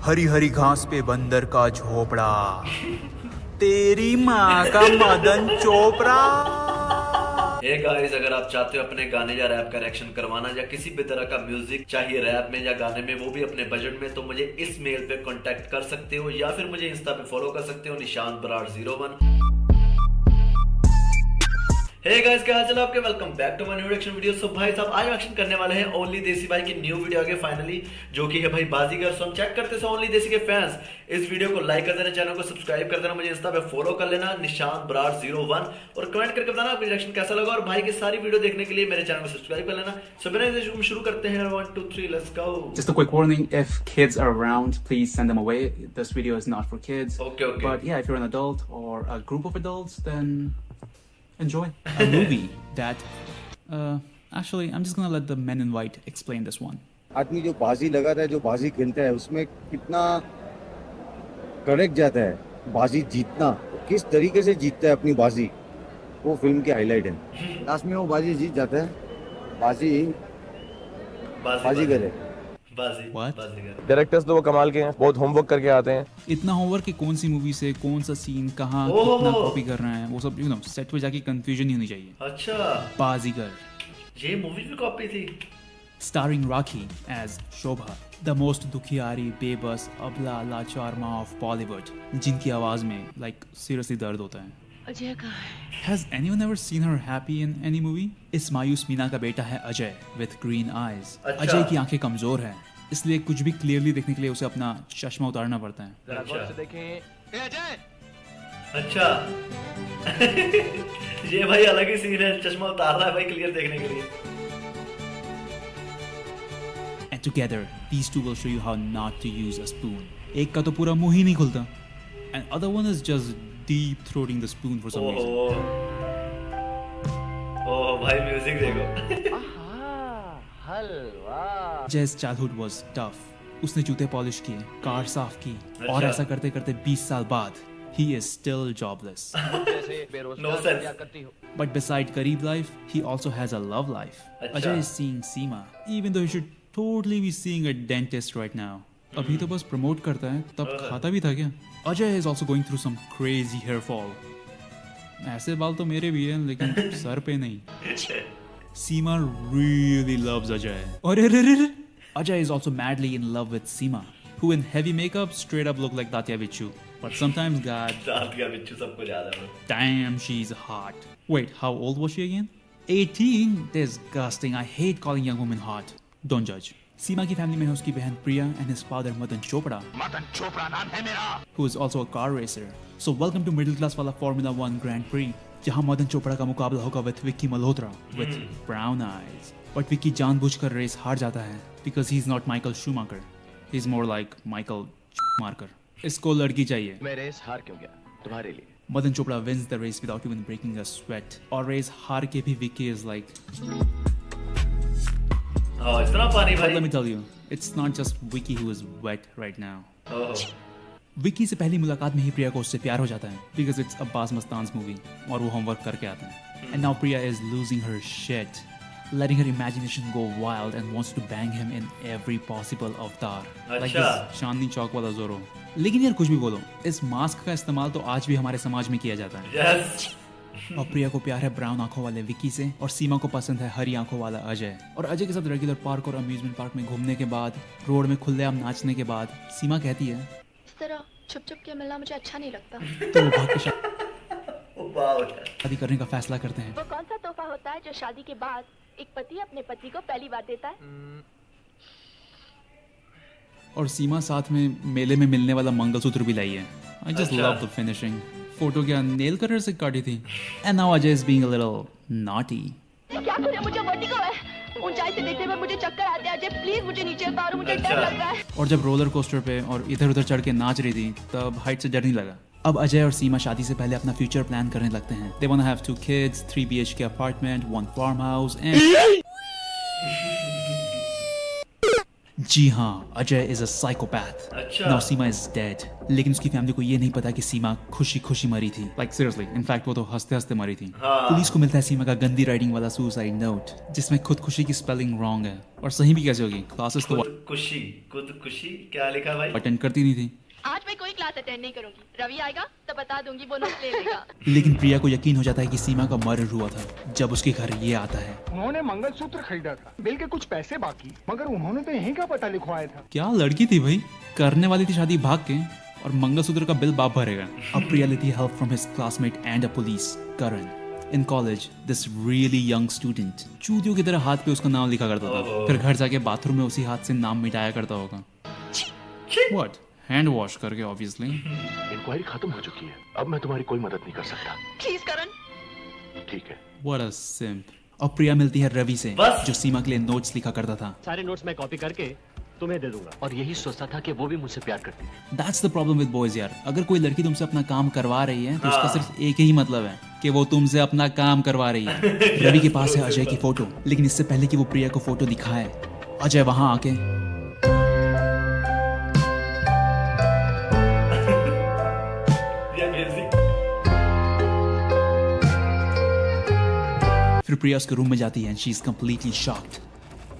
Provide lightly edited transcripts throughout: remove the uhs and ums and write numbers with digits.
हरी हरी घास पे बंदर का झोपड़ा, तेरी माँ का मदन चोपड़ा। हे गाइस, अगर आप चाहते हो अपने गाने या रैप का रिएक्शन करवाना या किसी भी तरह का म्यूजिक चाहिए रैप में या गाने में, वो भी अपने बजट में, तो मुझे इस मेल पे कांटेक्ट कर सकते हो या फिर मुझे इंस्टा पे फॉलो कर सकते हो, निशांत बराड़ 01। हे गाइस, क्या हाल चाल आपके? Welcome back to my new reaction video. So भाई साहब, आज रिएक्शन करने वाले हैं ओनली देसी भाई की न्यू वीडियो आगे फाइनली, जो कि है भाई बाजीगर। सो हम चेक करते हैं ओनली देसी के फैंस इस वीडियो को लाइक कर देना, चैनल को सब्सक्राइब कर देना, मुझे इंस्टा पे फॉलो कर लेना निशांत बराड़ 01 और कमेंट करके बताना आपका रिएक्शन कैसा लगा। और भाई की सारी वीडियो देखने के लिए मेरे चैनल को सब्सक्राइब कर लेना। सो बिना शुरू करते हैं। 1 2 3 let's go. Just a quick warning, if kids are around, please send them away. This video is not for kids. Okay. But yeah, if you're an adult or a group of adults, then enjoy. A movie that actually I'm just gonna let the men in white explain this one. आदमी जो बाजी लगाता है, जो बाजी खेलता है, उसमें कितना करेक्ट जाता है बाजी जीतना, किस तरीके से जीतता है अपनी बाजी, वो फिल्म की हाईलाइट है। लास्ट में वो बाजी जीत जाता है। बाजीगर है। डायरेक्टर्स तो वो कमाल के हैं, बहुत होमवर्क करके आते हैं। इतना होमवर्क कि कौन सी मूवी से कौन सा सीन कहाँ कितना कॉपी कर रहे हैं, वो सब यू नो सेट पे जाके कंफ्यूजन ही होनी चाहिए। अच्छा, बाजीगर ये मूवी भी कॉपी थी। Starring Rakhi as Shobha, the most दुखियारी, बेबस, अबला, लाचार माँ of Bollywood, जिनकी आवाज में like seriously दर्द होता है। अजय कहाँ है? Has anyone ever seen her happy in any movie? इस मायूस मीना का बेटा है अजय with green eyes। अच्छा। अजय की आंखें कमजोर हैं, इसलिए कुछ भी क्लियरली देखने के लिए उसे अपना चश्मा उतारना पड़ता है। अच्छा ये भाई अलग ही सीन है, चश्मा उतार रहा है भाई क्लियर देखने के लिए। And together, these two will show you how not to use a spoon. एक का तो पूरा मुंह ही नहीं खुलता, and other one is just deep throating the spoon for some reason. ओह भाई म्यूजिक देखो। हलवा। Jay's childhood was tough. उसने जूते पॉलिश किए, कार साफ की, और ऐसा करते करते 20 साल बाद he is still jobless. No sense. But beside Kareeb life, he also has a love life. Ajay is seeing Seema, even though he should totally be seeing a dentist right now. अभी तो बस promote करता है, तब खाता भी था क्या? Ajay is also going through some crazy hair fall. ऐसे बाल तो मेरे भी हैं, लेकिन सर पे नहीं। Seema really loves Ajay. और Ajay is also madly in love with Seema, who in heavy makeup straight up look like Tatya Vichu. But sometimes, God, Tatya Vichu सबको याद है। damn, she's hot. Wait, how old was she again? 18? Disgusting. I hate calling young women hot. Don't judge. सीमा की family में है उसकी बहन प्रिया and his father Madan Chopra नाम है मेरा, who is also a car racer. So welcome to middle class वाला Formula 1 Grand Prix, जहाँ मदन चोपड़ा का मुकाबला होगा with Vicky Malhotra with brown eyes. But Vicky जानबूझकर रेस हार जाता है because he's not Michael Schumacher. He's more like Michael Schumacher. इसको लड़की चाहिए। मैं रेस हार क्यों गया तुम्हारे लिए? Madan Chopra wins the race without even breaking a sweat. और रेस हार के भी विक्की is like, इतना पानी भाई। but let me tell you, it's not just Vicky who is wet right now. Vicky से पहली मुलाकात में ही प्रिया को उससे प्यार हो जाता है because it's Abbas Mustan's movie और वो होमवर्क करके आता है। And now Priya is losing her shit, letting her imagination go wild and wants to bang him in every possible avatar. Like this Chandni Chowk वाला जोरो। लेकिन यार कुछ भी बोलो, इस मास्क का इस्तेमाल तो आज भी हमारे समाज में किया जाता है। Yes. और प्रिया को प्यार है ब्राउन आंखों वाले विक्की से, और सीमा को पसंद है हरी आंखों वाला अजय। और अजय के साथ रेगुलर पार्क और अम्यूजमेंट पार्क में घूमने के बाद, रोड में खुलेआम नाचने के बाद, सीमा कहती है, इस तरह छुप छुप के मिलना मुझे अच्छा नहीं लगता। तो वो भाग के शादी करने का फैसला करते हैं। वो कौन सा तोहफा होता है जो शादी के बाद एक पति अपने पत्नी को पहली बार देता है? और सीमा साथ में मेले में मिलने वाला मंगलसूत्र भी लाई है। I just love the finishing. Photo क्या नेल कटर से काटी थी? And now Ajay is being a little naughty. क्या करें, मुझे वर्टिगो है। ऊंचाई से देखने पर मुझे चक्कर आते हैं। अजय प्लीज मुझे नीचे उतारो, मुझे डर लग रहा है। और जब रोलर कोस्टर पे और इधर उधर चढ़ के नाच रही थी, तब हाइट से डर नहीं लगा। अब अजय और सीमा शादी से पहले अपना फ्यूचर प्लान करने लगते हैं। They wanna have 2 kids, 3 BHK apartment, 1 farmhouse and जी हाँ, अजय इज अ साइकोपैथ। अच्छा। नाउ सीमा इज डेड, लेकिन उसकी फैमिली को ये नहीं पता कि सीमा खुशी खुशी मरी थी। लाइक सीरियसली, इनफैक्ट वो तो हंसते हंसते मरी थी। हाँ। पुलिस को मिलता है सीमा का गंदी राइटिंग वाला सुसाइड नोट, जिसमें खुदकुशी की स्पेलिंग रॉन्ग है। और सही भी कैसे होगी, क्लासेस तो खुद खुशी क्या लिखा भाई? अटेंड करती नहीं थी। आज मैं कोई क्लास अटेंड नहीं करूंगी। रवि आएगा तो बता दूंगी, वो नोट ले लेगा। लेकिन प्रिया को यकीन हो जाता है कि सीमा का मर्डर हुआ था जब उसके घर ये आता है। उन्होंने मंगलसूत्र खरीदा था, बिल के कुछ पैसे बाकी, मगर उन्होंने तो यहीं का पता लिखवाया था। क्या लड़की थी भाई, करने वाली थी शादी भाग के, और मंगलसूत्र का बिल बाप भरेगा। अब प्रिया लेती help from his classmate and a police, Karan. In college this really young student चूतियों की तरह हाथ पे उसका नाम लिखा करता था, फिर घर जाके बाथरूम में उसी हाथ से नाम मिटाया करता होगा। व्हाट? हैंड वॉश करके ऑब्वियसली। इंक्वायरी खत्म हो चुकी है, अब मैं तुम्हारी कोई मदद नहीं कर सकता। प्लीज करण। ठीक है। What a सिंप। अब प्रिया मिलती है रवि से, बस। जो सीमा के लिए नोट्स लिखा करता था। सारे नोट्स मैं कॉपी करके तुम्हें दे दूंगा। और यही सोचता था कि वो भी मुझसे प्यार करती है। That's the problem with boys यार। अगर कोई लड़की तुमसे अपना काम करवा रही है तो उसका सिर्फ एक ही मतलब है कि वो तुमसे अपना काम करवा रही है। रवि के पास है अजय की फोटो, लेकिन इससे पहले कि वो प्रिया को फोटो दिखाए, अजय वहां आके फिर प्रिया उसके रूम में जाती है and she is completely shocked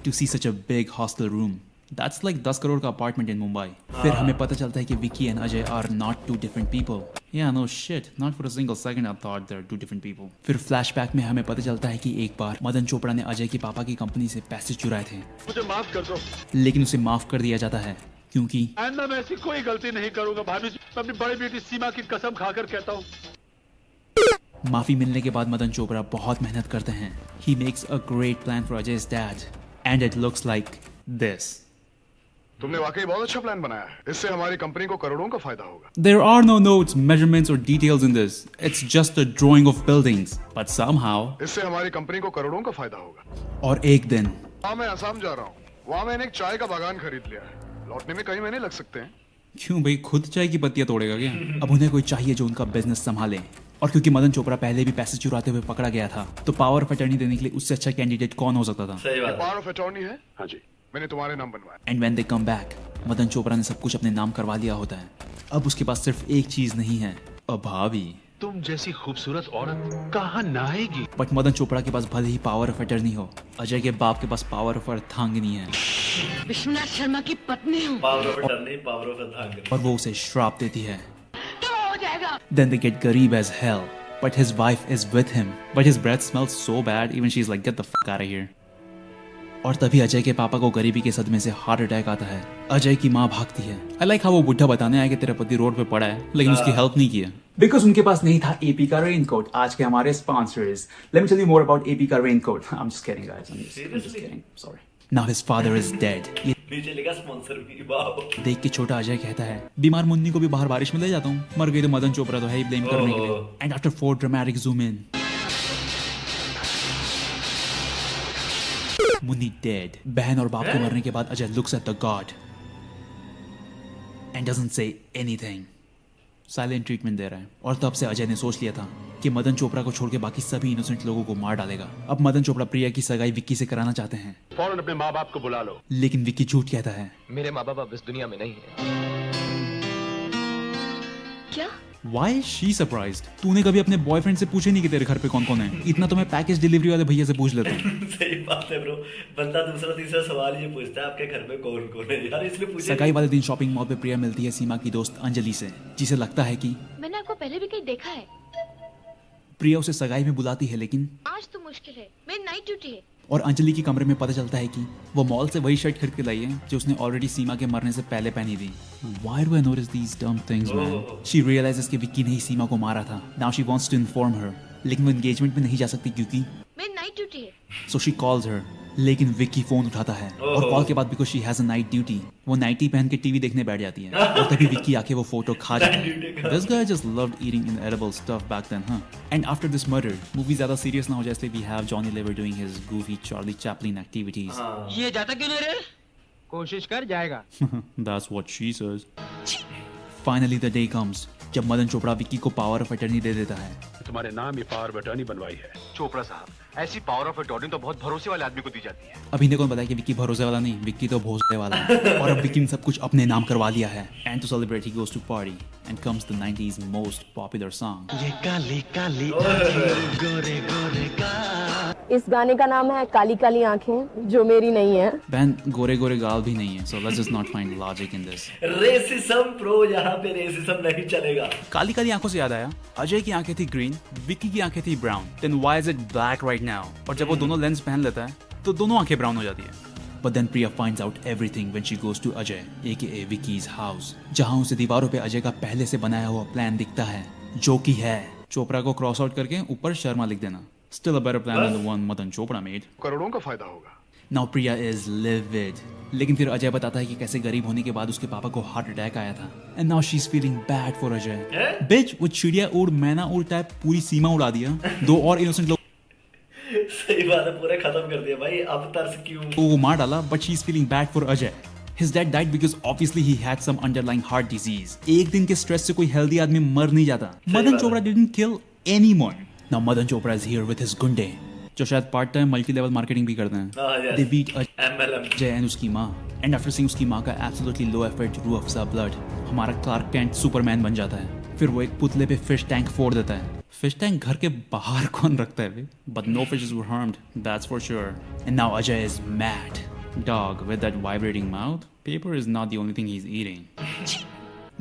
to see such a big hostel room. That's like 10 crore का अपार्टमेंट इन मुंबई। फिर हमें पता चलता है कि Vicky and Ajay are not two different people. Yeah, no shit. Not for a single second I thought they're two different people. फिर flashback में हमें पता चलता है कि एक बार मदन चोपड़ा ने अजय के पापा की कंपनी से पैसे चुराए थे, मुझे माफ कर दो। लेकिन उसे माफ कर दिया जाता है क्योंकि आइंदा मैं ऐसी कोई गलती नहीं करूंगा भाभी। मैं अपनी बड़ी बेटी सीमा की कसम खाकर कहता हूँ। माफी मिलने के बाद मदन चोपड़ा बहुत मेहनत करते हैं। He makes a great plan for Ajay's dad and it looks like this. तुमने वाकई बहुत अच्छा प्लान बनाया है, इससे हमारी कंपनी को करोड़ों का फायदा होगा। There are no notes, measurements or details in this. It's just a drawing of buildings. But somehow, इससे हमारी कंपनी को करोड़ों का फायदा होगा। और एक दिन हाँ, मैं असम जा रहा हूँ। वहाँ मैंने एक चाय का बागान खरीद लिया है। लौटने में कई महीने लग सकते हैं। क्यों भाई, खुद चाय की पत्तियां तोड़ेगा क्या? अब उन्हें कोई चाहिए जो उनका बिजनेस संभाले, और क्योंकि मदन चोपड़ा पहले भी पैसे चुराते हुए पकड़ा गया था, तो पावर ऑफ अटर्नी देने के लिए उससे अच्छा कैंडिडेट कौन हो सकता था? सही बात है। पावर ऑफ अटॉर्नी है? हाँ जी, मैंने तुम्हारे नाम बनवाया। And when they come back, Madan Chopra ने सब कुछ अपने नाम करवा लिया होता है। अब उसके पास सिर्फ एक चीज नहीं है, अ भाभी। तुम जैसी खूबसूरत औरत कहाँ नहाएगी? बट मदन चोपड़ा के पास भले ही पावर ऑफ अटर्नी हो, अजय के बाप के पास पावर ऑफ अर्धांगिनी है, विश्वनाथ शर्मा की पत्नी हूँ। Power of attorney, power of अर्धांगिनी। और वो उसे श्राप देती है। क्या हो जाएगा? Then they get गरीब as hell, but his wife is with him. But his breath smells so bad, even she's like, get the fuck out of here. और तभी अजय के पापा को गरीबी के सदमे से हार्ट अटैक आता है। अजय की माँ भागती है। I like how वो बुढ़ा बताने आया कि तेरा पति रोड पे पड़ा है, लेकिन उसकी हेल्प नहीं किया। Because उनके पास नहीं था AP का रेनकोट। आज के हमारे sponsors. Let me tell you more about AP का raincoat. I'm just kidding, guys. I'm just kidding. Sorry. Now his father is dead. ये नीचे लिखा स्पॉन्सर भी। वाह। देख के छोटा अजय कहता है, बीमार मुन्नी को भी बाहर बारिश में ले जाता हूँ, मर गई तो मदन चोपड़ा तो है ही ब्लेम करने के लिए। And after 4 dramatic zoom in, Munni dead. बहन और बाप के मरने के बाद Ajay looks at the god and doesn't say anything. Silent treatment दे रहा है। और तब से अजय ने सोच लिया था कि मदन चोपड़ा को छोड़ के बाकी सभी इनोसेंट लोगों को मार डालेगा। अब मदन चोपड़ा प्रिया की सगाई विक्की से कराना चाहते हैं। फौरन अपने माँ बाप को बुला लो। लेकिन विक्की झूठ कहता है, मेरे माँ बाप अब इस दुनिया में नहीं है। क्या? Why is she surprised? तूने कभी अपने बॉयफ्रेंड से पूछे नहीं कि तेरे घर पे कौन कौन है? इतना तो मैं पैकेज डिलीवरी वाले भैया से पूछ लेता हूँ। सही बात है ब्रो। बंदा दूसरा तीसरा सवाल ये पूछता है, आपके घर में कौन कौन है यार, इसलिए पूछे। सगाई वाले दिन शॉपिंग मॉल पे प्रिया मिलती है सीमा की दोस्त अंजलि से, जिसे लगता है कि मैंने आपको पहले भी कहीं देखा है। प्रिया उसे सगाई में बुलाती है, लेकिन आज तो मुश्किल है, मेरी नाइट ड्यूटी है। और अंजलि के कमरे में पता चलता है कि वो मॉल से वही शर्ट खरीद के लाई है जो उसने ऑलरेडी सीमा के मरने से पहले पहनी थी। Why do I notice these dumb things, man? She realizes कि विक्की ने ही सीमा को मारा था। Now she wants to inform her, लेकिन वो एंगेजमेंट में नहीं जा सकती क्योंकि मेरी नाइट ड्यूटी है। So she calls her, लेकिन विक्की फोन उठाता है और कॉल के बाद because she has a night duty, वो नाइटी पहन के टीवी देखने बैठ जाती है। और तभी विक्की आके वो फोटो खा जाता है। This guy just loved eating inedible stuff back then, huh? And after this murder, movie ज्यादा सीरियस ना हो जाए इसलिए we have Johnny Lever doing his goofy Charlie Chaplin activities. ये जाता क्यों नहीं रे? कोशिश कर जाएगा। That's what she says. Finally the day comes जब मदन चोपड़ा विक्की को पावर ऑफ अटर्नी दे देता है। तुम्हारे नाम ये पावर ऑफ अटर्नी बनवाई है। चोपड़ा साहब, ऐसी पावर ऑफ अटॉर्नी तो बहुत भरोसे वाले आदमी को दी जाती है। अभी ने कौन बताया कि विक्की भरोसे वाला नहीं, विक्की तो भोसले वाला है। और अब विक्की ने सब कुछ अपने नाम करवा लिया है। And to celebrate he goes to party and comes the 90s most popular song. ये काली काली गोरे गोरे का। इस गाने का नाम है काली काली आंखें जो मेरी नहीं है। बहन गोरे गोरे गाल भी नहीं है, so let's just not find logic in this. Racism pro, यहाँ पे रेसिज्म नहीं चलेगा। काली काली आंखों से याद आया, अजय की आंखें थी ग्रीन, विक्की की आंखें थी brown, then why is it black right now? और जब वो दोनों लेंस पहन लेता है तो दोनों आंखें ब्राउन हो जाती है। But then Priya finds out everything when she goes to Ajay, aka Vicky's house, जहाँ उसे दीवारों पे अजय का पहले से बनाया हुआ प्लान दिखता है, जो कि है चोपड़ा को क्रॉस आउट करके ऊपर शर्मा लिख देना। Still a better plan than the one Madan Chopra made. करोड़ों का फायदा होगा। Now Priya is livid. लेकिन फिर अजय बताता है कि कैसे गरीब होने के बाद उसके पापा को हार्ट अटैक आया था। And now she's feeling bad for Ajay. Bitch, वो चिड़िया उड़ मैना उड़ टाइप पूरी सीमा उड़ा दिया। दो और इनोसेंट लोग सही बात है, पूरे खत्म कर दिया भाई। अब तरस क्यों? वो मार डाला, but she's feeling bad for Ajay. His dad died because obviously he had some underlying heart disease. एक दिन के स्ट्रेस से कोई हेल्दी आदमी मर नहीं जाता। Madan Chopra didn't kill anyone. Now Madan Chopra is here with his गुंडे, जो शायद part time multi level marketing भी करते हैं। They beat Ajay and उसकी माँ, and after seeing उसकी माँ का absolutely low effort Rooh Afza blood, हमारा क्लार्क कैंट सुपरमैन बन जाता है। फिर वो एक पुतले पे फिश टैंक फोड़ देता है। फिश टैंक घर के बाहर कौन रखता है? But no fishes were harmed, that's for sure. And now Ajay is mad. Dog with that vibrating mouth, paper is not the only thing he's eating.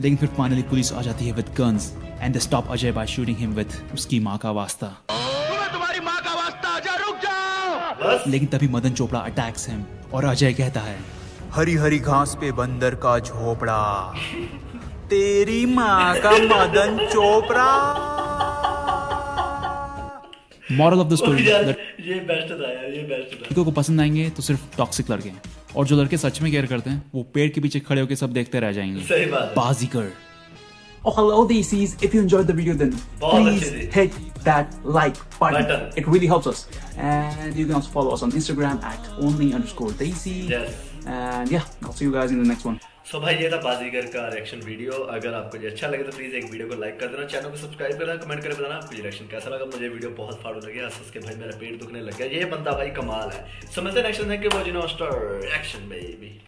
लेकिन फिर फाइनली पुलिस आ जाती है with guns and they stop Ajay by shooting him with उसकी माँ का वास्ता। तुम्हारी माँ का वास्ता, अजय रुक जाओ। लेकिन तभी मदन चोपड़ा अटैक्स हिम और अजय कहता है, हरी हरी घास पे बंदर का झोपड़ा, तेरी माँ का Madan Chopra. Moral of the story, ये बेस्ट था यार, ये बेस्ट था। लड़कों को पसंद आएंगे तो सिर्फ टॉक्सिक लड़के, और जो लड़के सच में केयर करते हैं वो पेड़ के पीछे खड़े होकर सब देखते रह जाएंगे। सही बात है। बाजीगर। Oh hello DCs, if you enjoyed the video then please hit that like button. It really helps us. And you can also follow us on Instagram at only_Daisy. Yes. And yeah, I'll see you guys in the next one. So भाई ये था बाजीगर का reaction video. अगर आपको ये अच्छा लगे तो प्लीज एक वीडियो को लाइक कर देना, चैनल को सब्सक्राइब करना, कमेंट करके बताना आपको रिएक्शन कैसा लगा। मुझे वीडियो बहुत फाड़ू लगे, हंस के भाई मेरा पेट दुखने लग गया। ये बंदा भाई कमाल है। समझते नेक्स्ट टाइम के वो जिनो स्टार एक्शन बेबी।